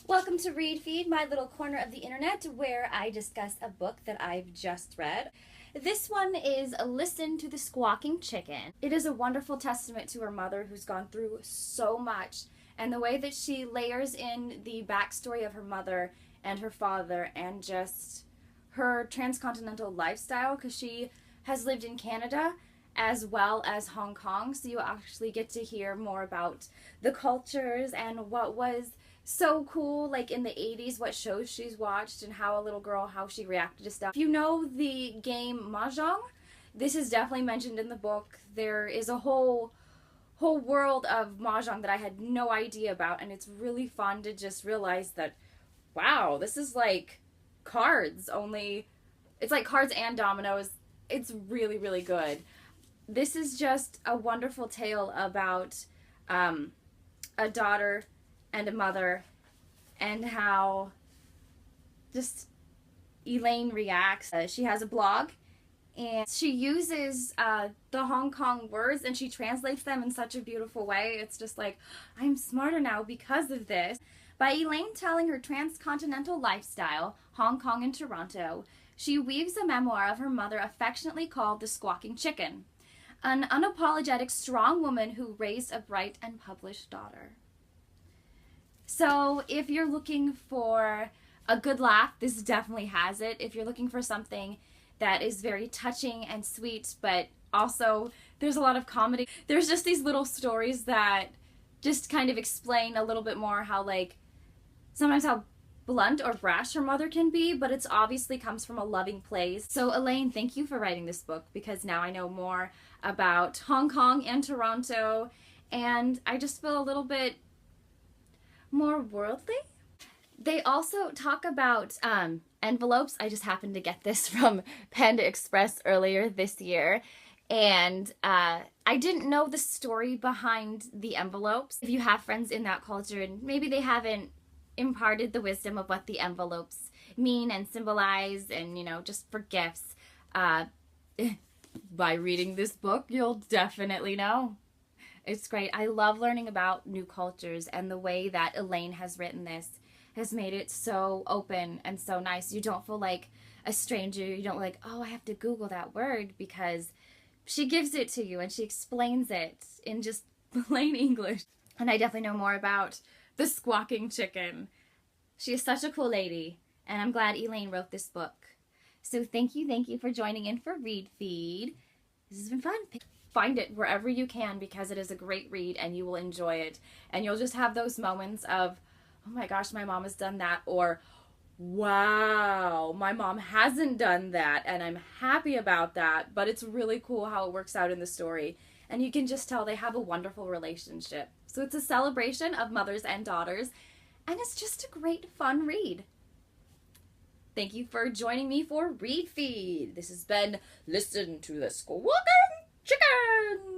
Welcome to Read Feed, my little corner of the internet where I discuss a book that I've just read. This one is Listen to the Squawking Chicken. It is a wonderful testament to her mother who's gone through so much, and the way that she layers in the backstory of her mother and her father and just her transcontinental lifestyle, because she has lived in Canada as well as Hong Kong, so you actually get to hear more about the cultures and what was so cool, like in the 80s, what shows she's watched and how a little girl, how she reacted to stuff. If you know the game Mahjong, this is definitely mentioned in the book. There is a whole world of Mahjong that I had no idea about, and it's really fun to just realize that, wow, this is like cards, only it's like cards and dominoes. It's really, really good. This is just a wonderful tale about a daughter and a mother and how just Elaine reacts. She has a blog and she uses the Hong Kong words and she translates them in such a beautiful way. It's just like, I'm smarter now because of this. By Elaine telling her transcontinental lifestyle, Hong Kong and Toronto, she weaves a memoir of her mother affectionately called The Squawking Chicken, an unapologetic, strong woman who raised a bright and published daughter. So if you're looking for a good laugh, this definitely has it. If you're looking for something that is very touching and sweet, but also there's a lot of comedy, there's just these little stories that just kind of explain a little bit more how, like, sometimes how blunt or brash her mother can be, but it's obviously comes from a loving place. So Elaine, thank you for writing this book, because now I know more about Hong Kong and Toronto, and I just feel a little bit more worldly. They also talk about envelopes. I just happened to get this from Panda Express earlier this year, and I didn't know the story behind the envelopes. If you have friends in that culture and maybe they haven't imparted the wisdom of what the envelopes mean and symbolize, and, you know, just for gifts, by reading this book you'll definitely know. It's great. I love learning about new cultures, and the way that Elaine has written this has made it so open and so nice. You don't feel like a stranger. You don't like, oh, I have to Google that word, because she gives it to you and she explains it in just plain English. And I definitely know more about the Squawking Chicken. She is such a cool lady, and I'm glad Elaine wrote this book. So thank you for joining in for Read Feed. This has been fun. Find it wherever you can, because it is a great read and you will enjoy it. And you'll just have those moments of, oh my gosh, my mom has done that, or wow, my mom hasn't done that, and I'm happy about that. But it's really cool how it works out in the story. And you can just tell they have a wonderful relationship. So it's a celebration of mothers and daughters, and it's just a great, fun read. Thank you for joining me for Read Feed. This has been Listen to the Squawking Chicken.